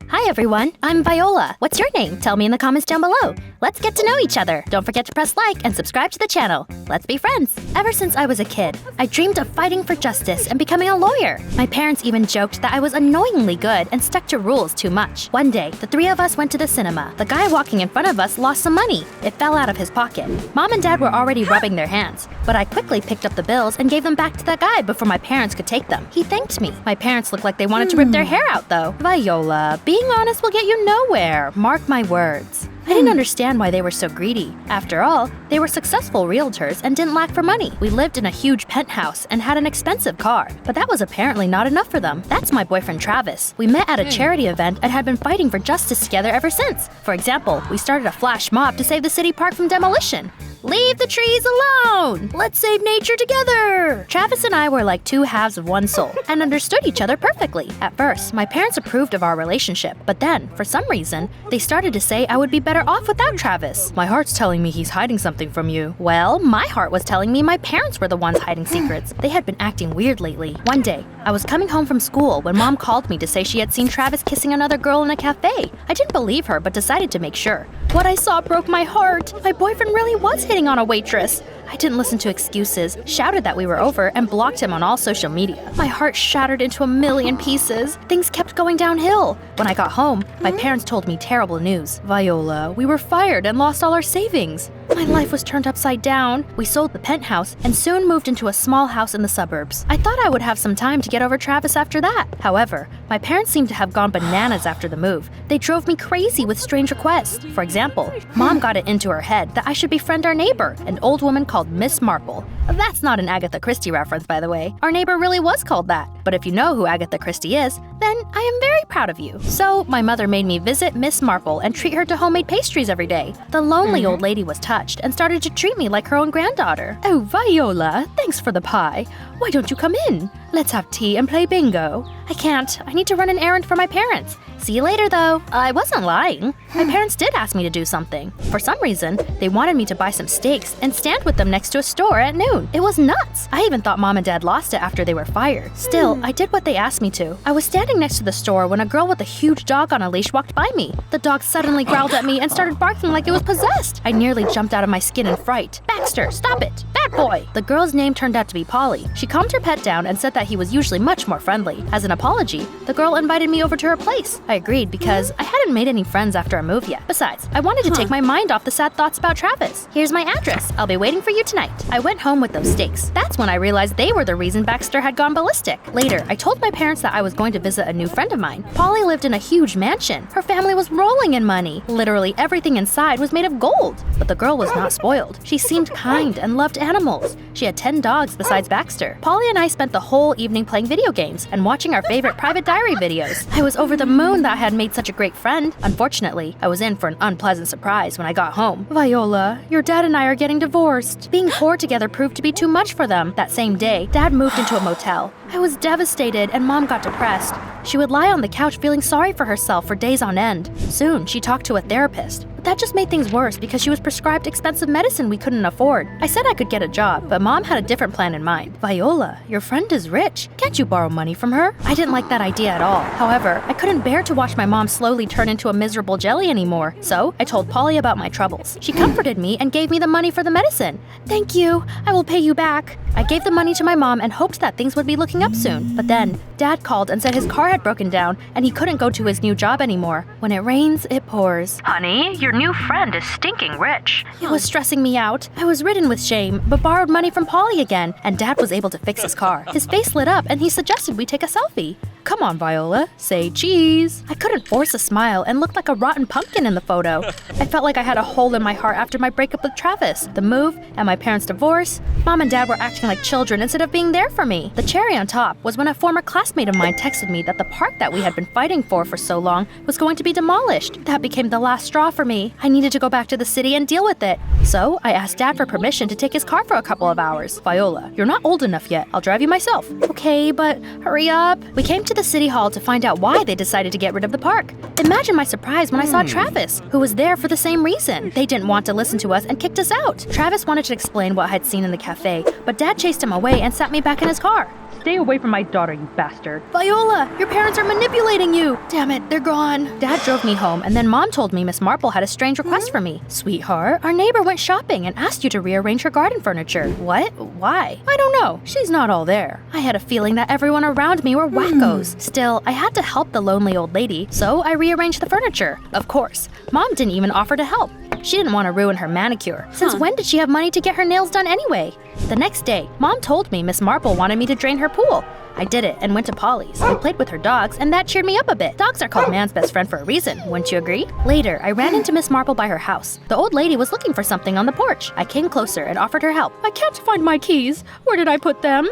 Hi everyone, I'm Viola. What's your name? Tell me in the comments down below. Let's get to know each other. Don't forget to press like and subscribe to the channel. Let's be friends. Ever since I was a kid, I dreamed of fighting for justice and becoming a lawyer. My parents even joked that I was annoyingly good and stuck to rules too much. One day, the three of us went to the cinema. The guy walking in front of us lost some money. It fell out of his pocket. Mom and Dad were already rubbing their hands, but I quickly picked up the bills and gave them back to that guy before my parents could take them. He thanked me. My parents looked like they wanted to rip their hair out though. Viola, being honest will get you nowhere. Mark my words. I didn't understand why they were so greedy. After all, they were successful realtors and didn't lack for money. We lived in a huge penthouse and had an expensive car, but that was apparently not enough for them. That's my boyfriend Travis. We met at a charity event and had been fighting for justice together ever since. For example, we started a flash mob to save the city park from demolition. Leave the trees alone! Let's save nature together! Travis and I were like two halves of one soul and understood each other perfectly. At first, my parents approved of our relationship, but then, for some reason, they started to say I would be better off without Travis. My heart's telling me he's hiding something from you. Well, my heart was telling me my parents were the ones hiding secrets. They had been acting weird lately. One day, I was coming home from school when Mom called me to say she had seen Travis kissing another girl in a cafe. I didn't believe her, but decided to make sure. What I saw broke my heart. My boyfriend really was hitting on a waitress. I didn't listen to excuses, shouted that we were over, and blocked him on all social media. My heart shattered into a million pieces. Things kept going downhill. When I got home, my parents told me terrible news. Viola, we were fired and lost all our savings. My life was turned upside down. We sold the penthouse and soon moved into a small house in the suburbs. I thought I would have some time to get over Travis after that. However, my parents seemed to have gone bananas after the move. They drove me crazy with strange requests. For example, Mom got it into her head that I should befriend our neighbor, an old woman called Miss Marple. That's not an Agatha Christie reference, by the way. Our neighbor really was called that. But if you know who Agatha Christie is, then I am very proud of you. So my mother made me visit Miss Marple and treat her to homemade pastries every day. The lonely old lady was touched and started to treat me like her own granddaughter. Oh, Viola, thanks for the pie. Why don't you come in? Let's have tea and play bingo. I can't. I need to run an errand for my parents. See you later, though. I wasn't lying. My parents did ask me to do something. For some reason, they wanted me to buy some steaks and stand with them next to a store at noon. It was nuts. I even thought Mom and Dad lost it after they were fired. Still, I did what they asked me to. I was standing next to the store when a girl with a huge dog on a leash walked by me. The dog suddenly growled at me and started barking like it was possessed. I nearly jumped out of my skin in fright. Baxter, stop it! Bad boy! The girl's name turned out to be Polly. She calmed her pet down and said that he was usually much more friendly. As an apology, the girl invited me over to her place. I agreed because I hadn't made any friends after our move yet. Besides, I wanted to take my mind off the sad thoughts about Travis. Here's my address. I'll be waiting for you tonight. I went home with those steaks. That's when I realized they were the reason Baxter had gone ballistic. Later, I told my parents that I was going to visit a new friend of mine. Polly lived in a huge mansion. Her family was rolling in money. Literally everything inside was made of gold. But the girl was not spoiled. She seemed kind and loved animals. She had 10 dogs besides Baxter. Polly and I spent the whole evening playing video games and watching our favorite private diary videos. I was over the moon that I had made such a great friend. Unfortunately, I was in for an unpleasant surprise when I got home. Viola, your dad and I are getting divorced. Being poor together proved to be too much for them. That same day, Dad moved into a motel. I was devastated and Mom got depressed. She would lie on the couch feeling sorry for herself for days on end. Soon, she talked to a therapist. But that just made things worse because she was prescribed expensive medicine we couldn't afford. I said I could get a job, but Mom had a different plan in mind. Viola, your friend is rich. Can't you borrow money from her? I didn't like that idea at all. However, I couldn't bear to watch my mom slowly turn into a miserable jelly anymore. So, I told Polly about my troubles. She comforted me and gave me the money for the medicine. Thank you. I will pay you back. I gave the money to my mom and hoped that things would be looking up soon. But then, Dad called and said his car had broken down and he couldn't go to his new job anymore. When it rains, it pours. Honey, your new friend is stinking rich. It was stressing me out. I was ridden with shame, but borrowed money from Polly again, and Dad was able to fix his car. His face lit up and he suggested we take a selfie. Come on, Viola, say cheese. I couldn't force a smile and looked like a rotten pumpkin in the photo. I felt like I had a hole in my heart after my breakup with Travis, the move, and my parents' divorce. Mom and Dad were acting like children instead of being there for me. The cherry on top was when a former classmate of mine texted me that the park that we had been fighting for so long was going to be demolished. That became the last straw for me. I needed to go back to the city and deal with it. So I asked Dad for permission to take his car for a couple of hours. Viola, you're not old enough yet. I'll drive you myself. Okay, but hurry up. We came to the city hall to find out why they decided to get rid of the park. Imagine my surprise when I saw Travis, who was there for the same reason. They didn't want to listen to us and kicked us out. Travis wanted to explain what I had seen in the cafe, but Dad chased him away and sat me back in his car. Stay away from my daughter, you bastard. Viola, your parents are manipulating you. Damn it, they're gone. Dad drove me home, and then Mom told me Miss Marple had a strange request for me. Sweetheart, our neighbor went shopping and asked you to rearrange her garden furniture. What? Why? I don't know. She's not all there. I had a feeling that everyone around me were wackos. Still, I had to help the lonely old lady, so I rearranged the furniture. Of course, Mom didn't even offer to help. She didn't want to ruin her manicure. Since when did she have money to get her nails done anyway? The next day, Mom told me Miss Marple wanted me to drain her pool. I did it and went to Polly's. I played with her dogs, and that cheered me up a bit. Dogs are called man's best friend for a reason, wouldn't you agree? Later, I ran into Miss Marple by her house. The old lady was looking for something on the porch. I came closer and offered her help. I can't find my keys. Where did I put them?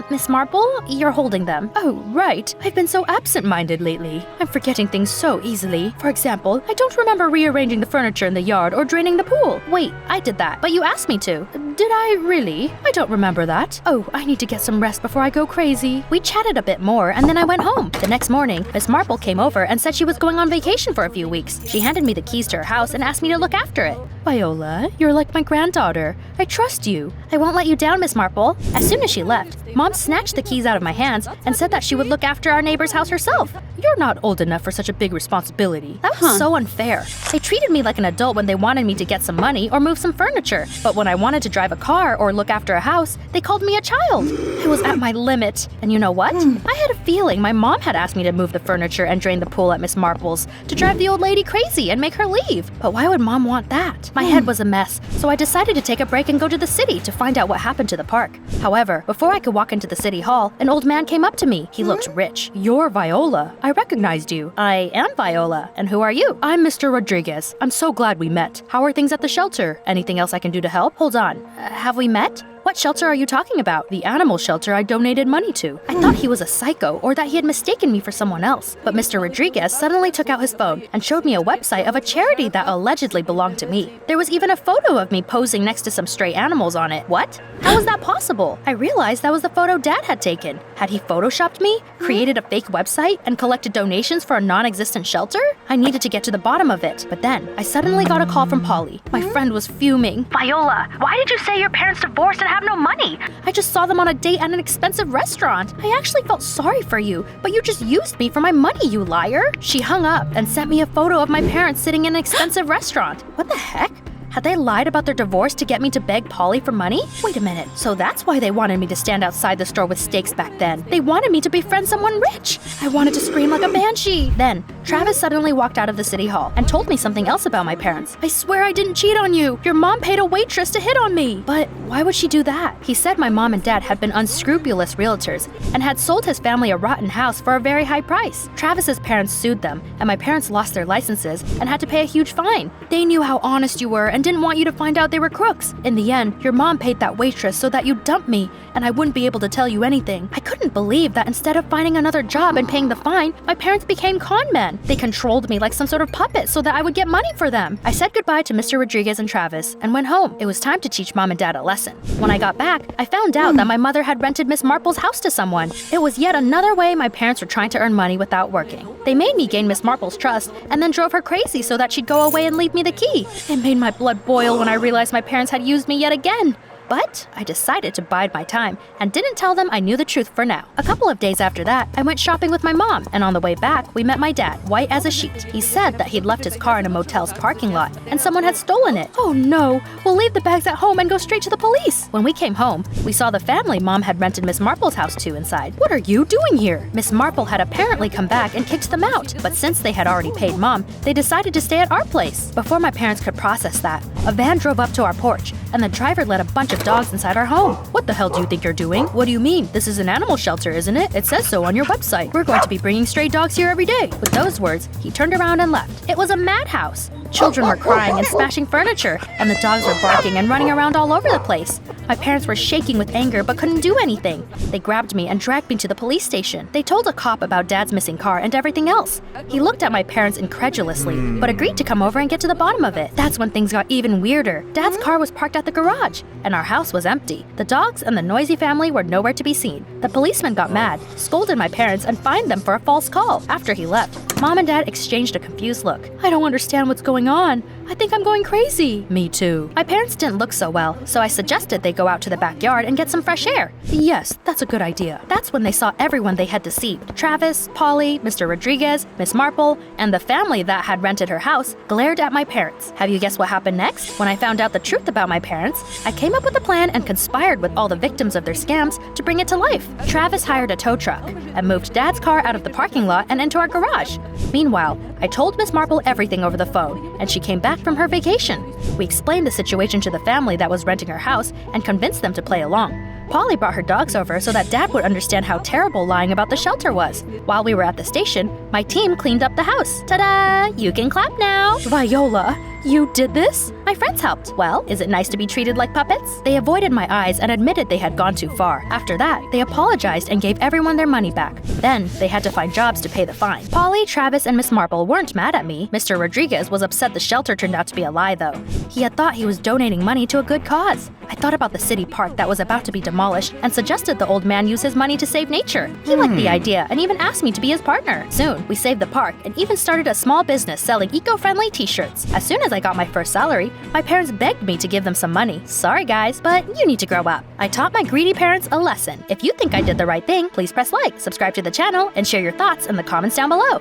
Miss Marple, you're holding them. Oh, right. I've been so absent-minded lately. I'm forgetting things so easily. For example, I don't remember rearranging the furniture in the yard or draining the pool. Wait, I did that, but you asked me to. Did I really? I don't remember that. Oh, I need to get some rest before I go crazy. We chatted a bit more, and then I went home. The next morning, Miss Marple came over and said she was going on vacation for a few weeks. She handed me the keys to her house and asked me to look after it. Viola, you're like my granddaughter. I trust you. I won't let you down, Miss Marple. As soon as she left, Mom snatched the keys out of my hands and said that she would look after our neighbor's house herself. You're not old enough for such a big responsibility. That was so unfair. They treated me like an adult when they wanted me to get some money or move some furniture. But when I wanted to drive a car or look after a house, they called me a child. I was at my limit. And you know what? I had a feeling my mom had asked me to move the furniture and drain the pool at Miss Marple's to drive the old lady crazy and make her leave. But why would Mom want that? My head was a mess, so I decided to take a break and go to the city to find out what happened to the park. However, before I could walk into the city hall, an old man came up to me. He looked rich. You're Viola. I recognized you. I am Viola. And who are you? I'm Mr. Rodriguez. I'm so glad we met. How are things at the shelter? Anything else I can do to help? Hold on. Have we met? What shelter are you talking about? The animal shelter I donated money to. I thought he was a psycho or that he had mistaken me for someone else. But Mr. Rodriguez suddenly took out his phone and showed me a website of a charity that allegedly belonged to me. There was even a photo of me posing next to some stray animals on it. What? How was that possible? I realized that was the photo Dad had taken. Had he photoshopped me, created a fake website, and collected donations for a non-existent shelter? I needed to get to the bottom of it. But then, I suddenly got a call from Polly. My friend was fuming. Viola, why did you say your parents divorced and have no money? I just saw them on a date at an expensive restaurant. I actually felt sorry for you, but you just used me for my money, you liar. She hung up and sent me a photo of my parents sitting in an expensive restaurant. What the heck? Had they lied about their divorce to get me to beg Polly for money? Wait a minute, so that's why they wanted me to stand outside the store with stakes back then. They wanted me to befriend someone rich. I wanted to scream like a banshee. Then, Travis suddenly walked out of the city hall and told me something else about my parents. I swear I didn't cheat on you. Your mom paid a waitress to hit on me. But why would she do that? He said my mom and dad had been unscrupulous realtors and had sold his family a rotten house for a very high price. Travis's parents sued them, and my parents lost their licenses and had to pay a huge fine. They knew how honest you were and didn't want you to find out they were crooks. In the end, your mom paid that waitress so that you'd dump me, and I wouldn't be able to tell you anything. I couldn't believe that instead of finding another job and paying the fine, my parents became con men. They controlled me like some sort of puppet so that I would get money for them. I said goodbye to Mr. Rodriguez and Travis and went home. It was time to teach Mom and Dad a lesson. When I got back, I found out that my mother had rented Miss Marple's house to someone. It was yet another way my parents were trying to earn money without working. They made me gain Miss Marple's trust and then drove her crazy so that she'd go away and leave me the key. It made my blood boil when I realized my parents had used me yet again. But I decided to bide my time and didn't tell them I knew the truth for now. A couple of days after that, I went shopping with my mom, and on the way back, we met my dad, white as a sheet. He said that he'd left his car in a motel's parking lot and someone had stolen it. Oh no, we'll leave the bags at home and go straight to the police. When we came home, we saw the family Mom had rented Miss Marple's house to inside. What are you doing here? Miss Marple had apparently come back and kicked them out, but since they had already paid Mom, they decided to stay at our place. Before my parents could process that, a van drove up to our porch, and the driver let a bunch of dogs inside our home. What the hell do you think you're doing? What do you mean? This is an animal shelter, isn't it? It says so on your website. We're going to be bringing stray dogs here every day. With those words, he turned around and left. It was a madhouse. Children were crying and smashing furniture, and the dogs were barking and running around all over the place. My parents were shaking with anger but couldn't do anything. They grabbed me and dragged me to the police station. They told a cop about Dad's missing car and everything else. He looked at my parents incredulously, but agreed to come over and get to the bottom of it. That's when things got even weirder. Dad's car was parked at the garage, and our house was empty. The dogs and the noisy family were nowhere to be seen. The policeman got mad, scolded my parents, and fined them for a false call. After he left, Mom and Dad exchanged a confused look. I don't understand what's going on. I think I'm going crazy. Me too. My parents didn't look so well, so I suggested they go out to the backyard and get some fresh air. Yes, that's a good idea. That's when they saw everyone they had deceived. Travis, Polly, Mr. Rodriguez, Miss Marple, and the family that had rented her house glared at my parents. Have you guessed what happened next? When I found out the truth about my parents, I came up with a plan and conspired with all the victims of their scams to bring it to life. Travis hired a tow truck and moved Dad's car out of the parking lot and into our garage. Meanwhile, I told Miss Marple everything over the phone, and she came back from her vacation. We explained the situation to the family that was renting her house and convinced them to play along. Polly brought her dogs over so that Dad would understand how terrible lying about the shelter was. While we were at the station, my team cleaned up the house. Ta-da! You can clap now! Viola, you did this? My friends helped. Well, is it nice to be treated like puppets? They avoided my eyes and admitted they had gone too far. After that, they apologized and gave everyone their money back. Then, they had to find jobs to pay the fine. Polly, Travis, and Miss Marple weren't mad at me. Mr. Rodriguez was upset the shelter turned out to be a lie, though. He had thought he was donating money to a good cause. I thought about the city park that was about to be demolished and suggested the old man use his money to save nature. He liked the idea and even asked me to be his partner. Soon, we saved the park and even started a small business selling eco-friendly t-shirts. As soon as I got my first salary, my parents begged me to give them some money. Sorry guys, but you need to grow up. I taught my greedy parents a lesson. If you think I did the right thing, please press like, subscribe to the channel, and share your thoughts in the comments down below.